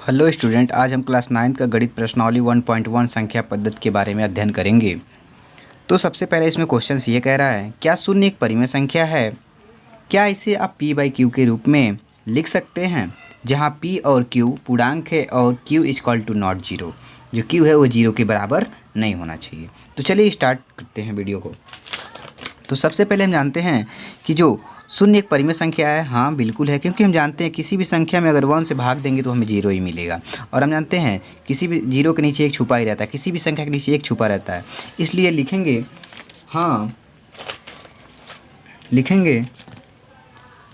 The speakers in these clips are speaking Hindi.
हेलो स्टूडेंट, आज हम क्लास 9 का गणित प्रश्नावली 1.1 संख्या पद्धति के बारे में अध्ययन करेंगे। तो सबसे पहले इसमें क्वेश्चन ये कह रहा है, क्या शून्य एक परिमेय संख्या है? क्या इसे आप p/q के रूप में लिख सकते हैं, जहां p और q पूर्णांक है और q = नॉट जीरो। जो q है वो जीरो के बराबर नहीं होना चाहिए। तो चलिए स्टार्ट करते हैं वीडियो को। तो सबसे पहले हम जानते हैं कि जो शून्य एक परिमेय संख्या है। हाँ बिल्कुल है, क्योंकि हम जानते हैं किसी भी संख्या में अगर 1 से भाग देंगे तो हमें जीरो ही मिलेगा। और हम जानते हैं किसी भी जीरो के नीचे एक छुपा ही रहता है, किसी भी संख्या के नीचे एक छुपा रहता है। इसलिए लिखेंगे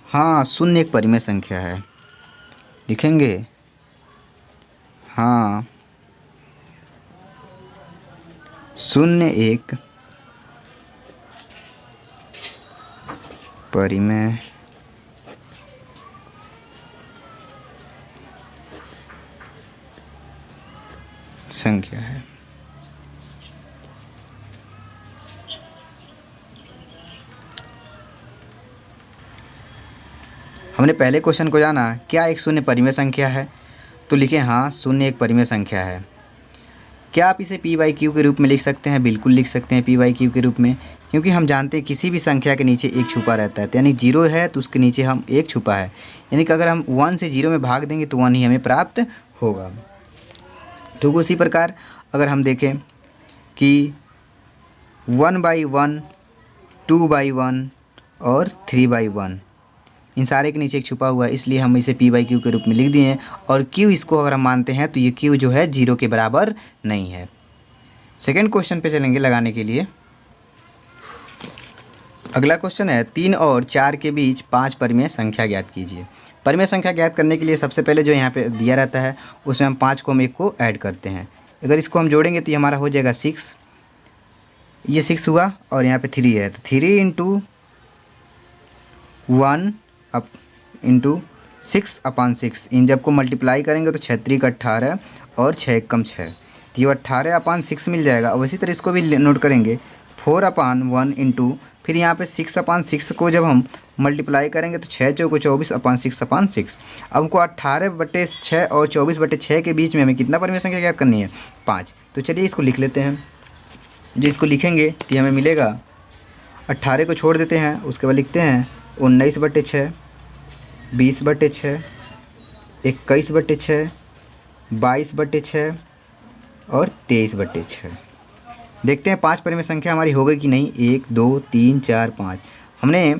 हाँ शून्य एक परिमेय संख्या है। लिखेंगे हाँ शून्य एक परिमेय संख्या है। हमने पहले क्वेश्चन को जाना, क्या एक शून्य परिमेय संख्या है? तो लिखें हाँ शून्य एक परिमेय संख्या है। क्या आप इसे p/q के रूप में लिख सकते हैं? बिल्कुल लिख सकते हैं p/q के रूप में, क्योंकि हम जानते हैं किसी भी संख्या के नीचे एक छुपा रहता है। तो यानी जीरो है तो उसके नीचे हम एक छुपा है, यानी कि अगर हम 1 से 0 में भाग देंगे तो 1 ही हमें प्राप्त होगा। ठीक उसी प्रकार अगर हम देखें कि 1/1, 2/1 और 3/1 इन सारे के नीचे एक छुपा हुआ है, इसलिए हम इसे p/q के रूप में लिख दिए हैं। और q इसको अगर हम मानते हैं तो ये q जो है जीरो के बराबर नहीं है। सेकंड क्वेश्चन पे चलेंगे लगाने के लिए। अगला क्वेश्चन है, 3 और 4 के बीच 5 परिमेय संख्या ज्ञात कीजिए। परिमेय संख्या ज्ञात करने के लिए सबसे पहले जो यहाँ पे दिया रहता है उसमें हम 5 को हम 1 को ऐड करते हैं। अगर इसको हम जोड़ेंगे तो ये हमारा हो जाएगा 6। ये 6 हुआ और यहाँ पे 3 है, तो 3 × 1 अब इंटू 6/6। इन जब को मल्टीप्लाई करेंगे तो 6 3 × 18 और 6 1 = 6, तो ये 18/6 मिल जाएगा। और इसी तरह इसको भी नोट करेंगे 4/1 इंटू, फिर यहाँ पे 6/6 को जब हम मल्टीप्लाई करेंगे तो 6 चौको 24/6/6। अब हमको 18/6 और 24/6 के बीच में हमें कितना परिमेय संख्या ज्ञात करनी है? 5। तो चलिए इसको लिख लेते हैं। जो इसको लिखेंगे तो हमें मिलेगा, 18 को छोड़ देते हैं, उसके बाद लिखते हैं 19/6, 20/6, 21/6, 22/6 और 23/6। देखते हैं 5 परिमेय संख्या हमारी हो गई कि नहीं। 1 2 3 4 5। हमने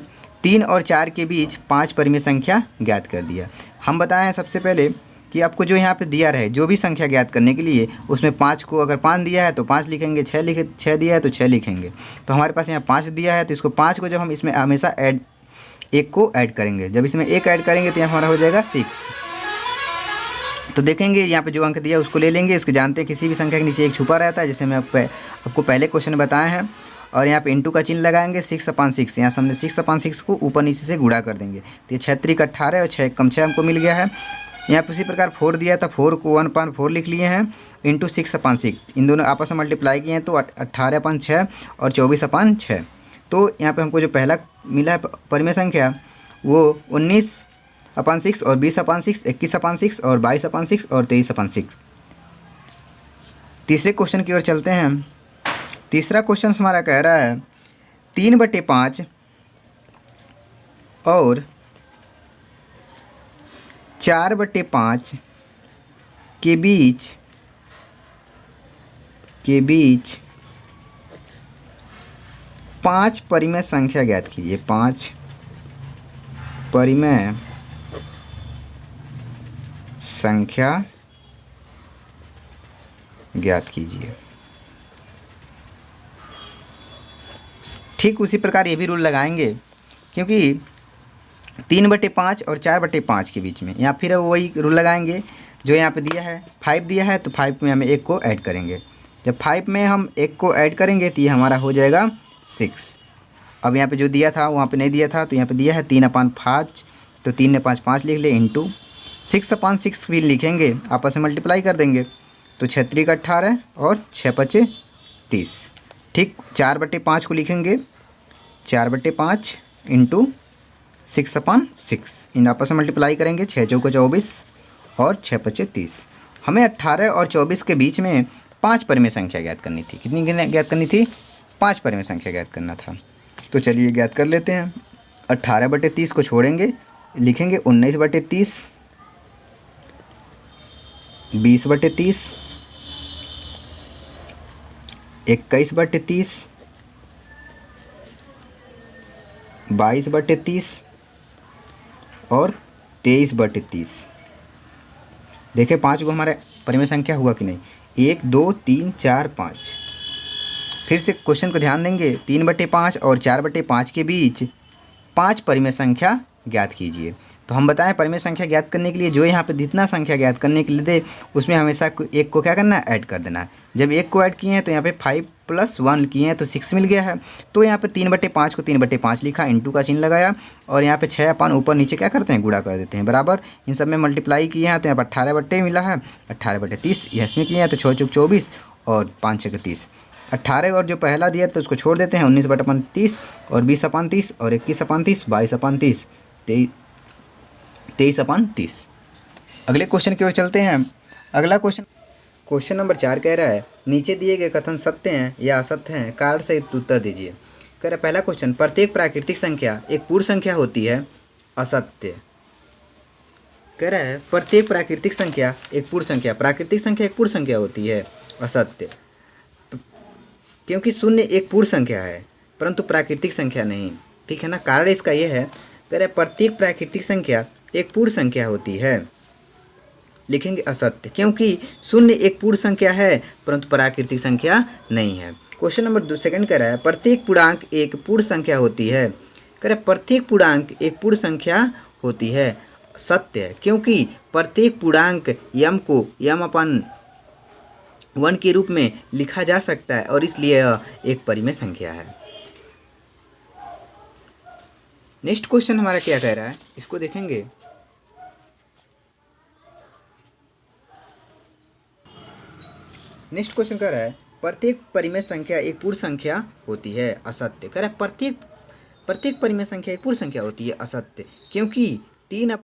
3 और 4 के बीच 5 परिमेय संख्या ज्ञात कर दिया। हम बताएं सबसे पहले कि आपको जो यहाँ पे दिया रहे जो भी संख्या ज्ञात करने के लिए, उसमें 5 को अगर 5 दिया है तो 5 लिखेंगे, 6 दिया है तो 6 लिखेंगे। तो हमारे पास यहाँ 5 दिया है, तो इसको 5 को जब हम इसमें हमेशा एक को ऐड करेंगे, जब इसमें एक ऐड करेंगे तो यहाँ हमारा हो जाएगा 6। तो देखेंगे यहाँ पे जो अंक दिया उसको ले लेंगे। इसके जानते हैं किसी भी संख्या के नीचे एक छुपा रहता है, जैसे मैं आपको पहले क्वेश्चन बताए हैं। और यहाँ पे इंटू का चिन्ह लगाएंगे 6/6। यहाँ सामने 6/6 को ऊपर नीचे से गुणा कर देंगे, तो ये 6 3 × 18 और 6 1 = 6 हमको मिल गया है। यहाँ पे उसी प्रकार 4 दिया था, 4 को 1/4 लिख लिए हैं इंटू 6/6। इन दोनों आपस में मल्टीप्लाई किए हैं तो 18/6 और 24/6। तो यहाँ पे हमको जो पहला मिला है परिमेय संख्या वो 19/6 और 20/6, 21/6 और 22/6 और 23/6। तीसरे क्वेश्चन की ओर चलते हैं। तीसरा क्वेश्चन हमारा कह रहा है 3/5 और 4/5 के बीच 5 परिमेय संख्या ज्ञात कीजिए। 5 परिमेय संख्या ज्ञात कीजिए। ठीक उसी प्रकार ये भी रूल लगाएंगे, क्योंकि 3/5 और 4/5 के बीच में यहाँ फिर वही रूल लगाएंगे जो यहाँ पे दिया है। 5 दिया है तो 5 में हमें 1 को ऐड करेंगे। जब 5 में हम 1 को ऐड करेंगे तो ये हमारा हो जाएगा 6। अब यहाँ पे जो दिया था वहाँ पे नहीं दिया था, तो यहाँ पे दिया है 3/5, तो 3 ने 5 5 लिख ले इंटू 6/6 भी लिखेंगे, आपस में मल्टीप्लाई कर देंगे तो 6 3 × 18 और 6 5 30। ठीक 4/5 को लिखेंगे 4/5 इंटू 6/6, इन आपस में मल्टीप्लाई करेंगे 6 चौको 24 और 6 पचे 30। हमें 18 और 24 के बीच में 5 परिमेय संख्या ज्ञात करनी थी। कितनी ज्ञात करनी थी? 5 परिमेय संख्या ज्ञात करना था। तो चलिए ज्ञात कर लेते हैं। 18/30 को छोड़ेंगे, लिखेंगे 19/30, 20/30, 21/30, 22/30 और 23/30। देखिए 5 को हमारे परिमेय संख्या हुआ कि नहीं? 1 2 3 4 5। फिर से क्वेश्चन को ध्यान देंगे। 3/5 और 4/5 के बीच 5 परिमेय संख्या ज्ञात कीजिए। तो हम बताएं परिमेय संख्या ज्ञात करने के लिए जो यहाँ पे जितना संख्या ज्ञात करने के लिए दे उसमें हमेशा एक को क्या करना है? ऐड कर देना है। जब एक को ऐड किए हैं तो यहाँ पे 5 + 1 किए हैं तो 6 मिल गया है। तो यहाँ पे 3/5 को 3/5 लिखा, इंटू का चिन्ह लगाया और यहाँ पे 6 अपन ऊपर नीचे क्या करते हैं? गुणा कर देते हैं बराबर। इन सब में मल्टीप्लाई किए हैं तो यहाँ पर 18 मिला है, 18/30 इसमें किए हैं तो 6 × 24 और 5 × 6 = 30। 18 और जो पहला दिया तो उसको छोड़ देते हैं, 19/30 और 20/30 और 21/30, 22/30, 23/30। अगले क्वेश्चन की ओर चलते हैं। अगला क्वेश्चन नंबर 4 कह रहा है नीचे दिए गए कथन सत्य हैं या असत्य हैं, कारण सहित उत्तर दीजिए। कह रहा है पहला क्वेश्चन, प्रत्येक प्राकृतिक संख्या एक पूर्ण संख्या होती है, असत्य। कह रहा है प्रत्येक प्राकृतिक संख्या एक पूर्ण संख्या, प्राकृतिक संख्या एक पूर्ण संख्या होती है, असत्य। क्योंकि 0 एक पूर्ण संख्या है परंतु प्राकृतिक संख्या नहीं, ठीक है ना। कारण इसका यह है, कह रहा है प्रत्येक प्राकृतिक संख्या एक पूर्ण संख्या होती है, लिखेंगे असत्य। क्योंकि 0 एक पूर्ण संख्या है परंतु प्राकृतिक संख्या नहीं है। क्वेश्चन नंबर 2 सेकंड कह रहा है प्रत्येक पूर्णांक एक पूर्ण संख्या होती है। कह रहा है प्रत्येक पूर्णांक एक पूर्ण संख्या होती है, सत्य है। क्योंकि प्रत्येक पूर्णांक यम को m/1 के रूप में लिखा जा सकता है और इसलिए यह एक परिमेय संख्या है। नेक्स्ट क्वेश्चन हमारा क्या कह रहा है, इसको देखेंगे। नेक्स्ट क्वेश्चन कह रहा है प्रत्येक परिमेय संख्या एक पूर्ण संख्या होती है, असत्य। कह रहा है प्रत्येक परिमेय संख्या एक पूर्ण संख्या होती है, असत्य। क्योंकि 3